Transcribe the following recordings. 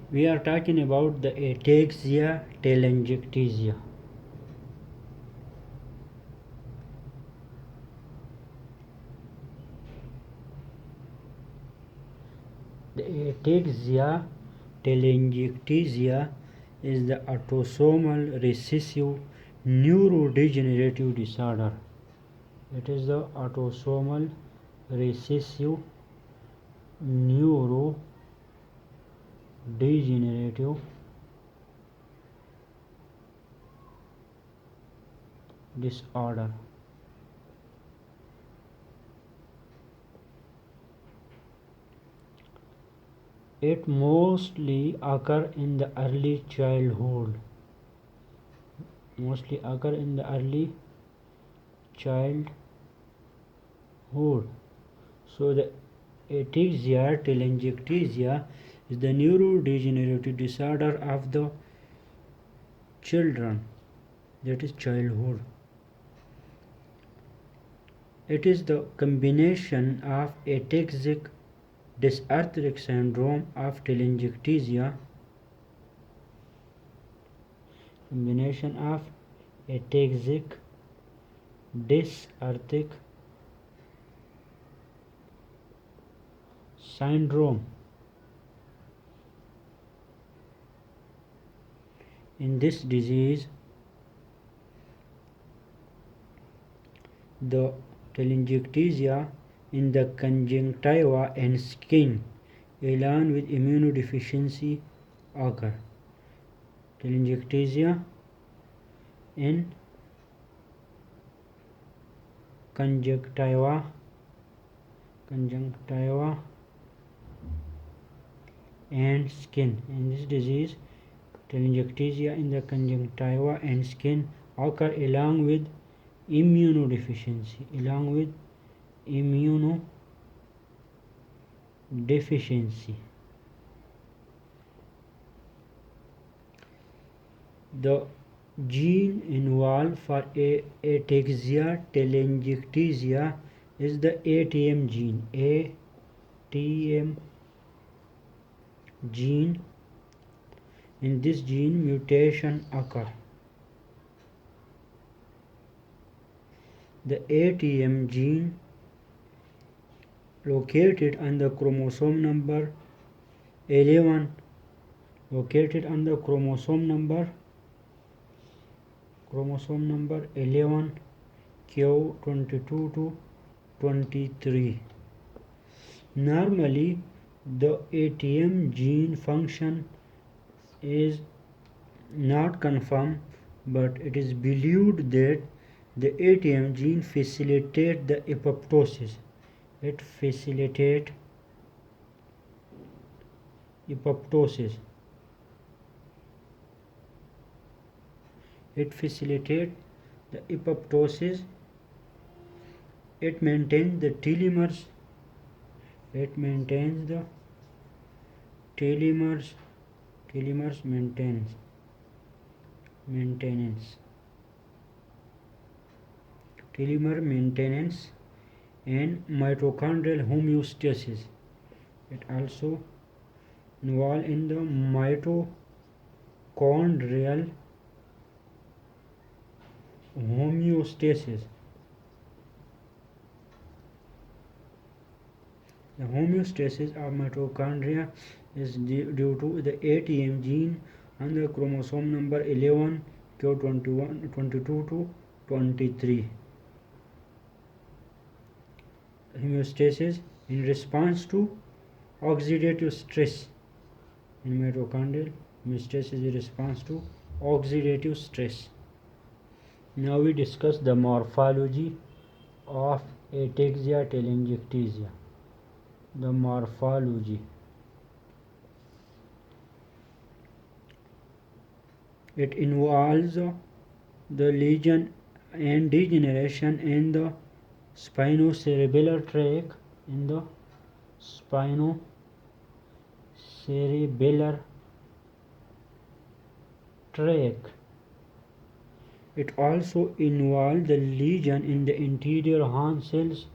We are talking about the ataxia telangiectasia. The ataxia telangiectasia is the autosomal recessive neurodegenerative disorder. It is the autosomal recessive neurodegenerative disorder. It mostly occur in the early childhood. So the ataxia telangiectasia is the neurodegenerative disorder of the children, that is childhood. It is the combination of ataxic dysarthric syndrome of telangiectasia, ataxic dysarthric syndrome. In this disease, the telangiectasia in the conjunctiva and skin, along with immunodeficiency, occur. Telangiectasia in conjunctiva and skin. In this disease, telangiectasia in the conjunctiva and skin occur along with immunodeficiency. The gene involved for ataxia telangiectasia is the ATM gene. In this gene, mutation occur. The ATM gene located on the chromosome number 11 Q22 to 23. Normally, the ATM gene function is not confirmed, but it is believed that the ATM gene facilitates the apoptosis. It facilitates the apoptosis. It maintains the telomeres. Telomere maintenance and mitochondrial homeostasis. It also involved in the mitochondrial homeostasis. The homeostasis of mitochondria is due to the ATM gene on the chromosome number 11 Q22 to 23. Homeostasis in response to oxidative stress. In mitochondrial, homeostasis is in response to oxidative stress. Now we discuss the morphology of ataxia telangiectasia. The morphology. It involves the lesion and degeneration in the spinocerebellar tract. It also involves the lesion in the anterior horn cells.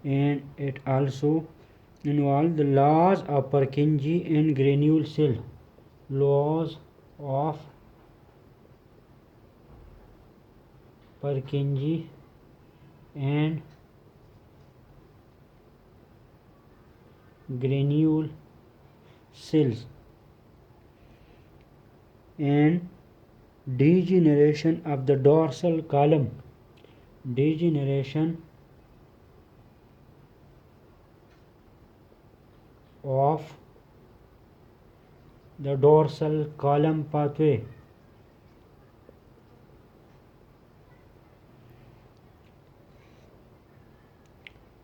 and it also involves the laws of Purkinje and granule cell. Laws of Purkinje and granule cells and degeneration of the dorsal column. Degeneration of the dorsal column pathway.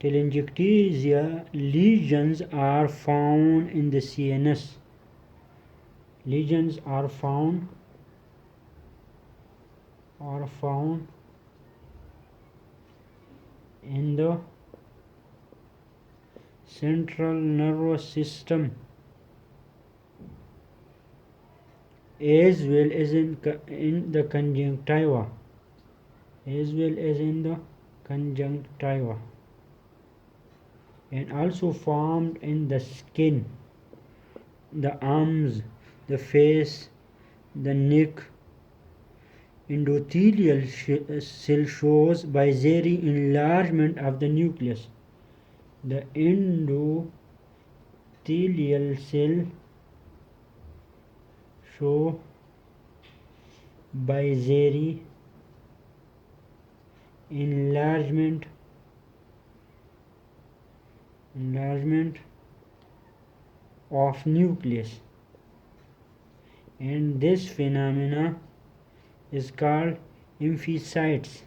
Telangiectasia lesions are found in the CNS. Lesions are found in the central nervous system as well as in the conjunctiva. And also formed in the skin, the arms, the face, the neck. Endothelial cell shows bizarre enlargement of the nucleus. The endothelial cell show bizarre enlargement of nucleus, and this phenomena is called emphysites.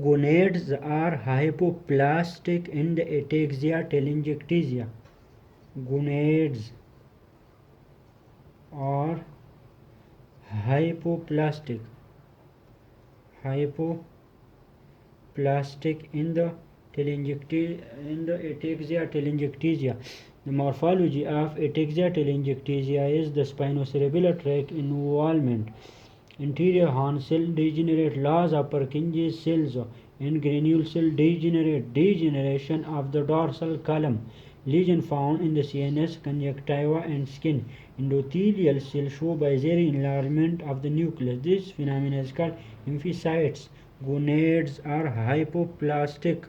Gonads are hypoplastic in the ataxia telangiectasia. Gonads are hypoplastic in the ataxia telangiectasia. The morphology of ataxia telangiectasia is the spinocerebellar tract involvement. Anterior horn cell degenerate. Laws of Purkinje cells and granule cell degenerate. Degeneration of the dorsal column. Lesion found in the CNS, conjunctiva and skin. Endothelial cell show bizarre enlargement of the nucleus. This phenomenon is called emphysites. Gonads are hypoplastic.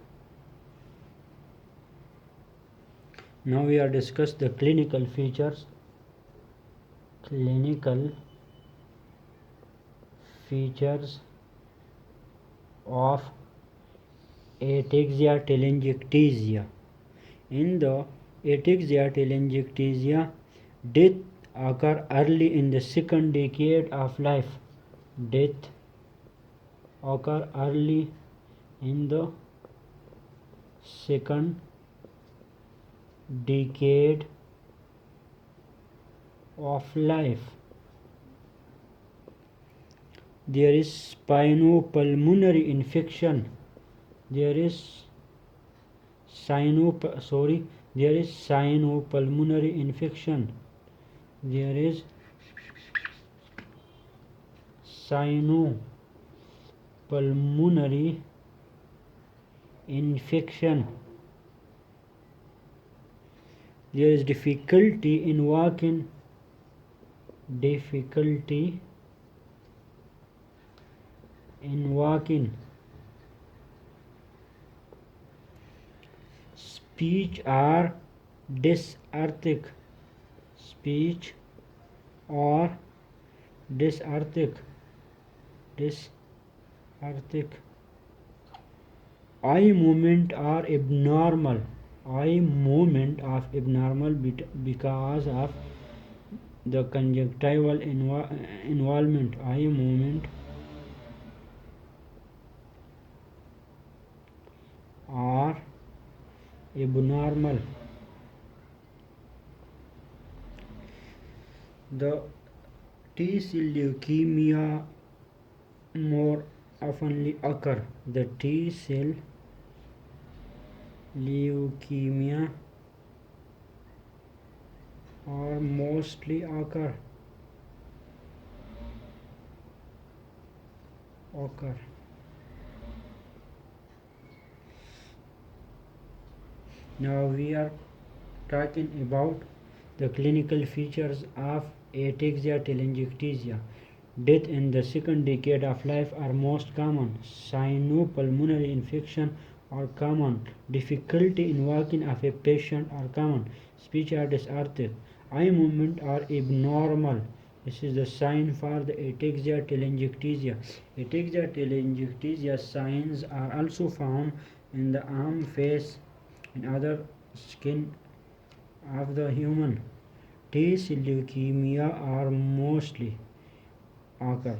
Now we are discuss the clinical features. Clinical features of ataxia telangiectasia. In the ataxia telangiectasia, death occur early in the second decade of life. Death occur early in the second decade of life. There is spinopulmonary infection. There is sinopulmonary infection. There is sinopulmonary infection. There is difficulty in walking. Speech or dysarthric. Eye movement are abnormal. Because of the conjunctival involvement. Eye movement are abnormal. The T-cell leukemia more oftenly occur. The T-cell leukemia or mostly occur occur. Now we are talking about the clinical features of ataxia telangiectasia. Death in the second decade of life are most common. Sinopulmonary infection are common. Difficulty in walking of a patient are common. Speech are distorted. Eye movement are abnormal. This is the sign for the ataxia telangiectasia. Ataxia telangiectasia signs are also found in the arm, face, and other skin of the human. T-cell leukemia are mostly occur.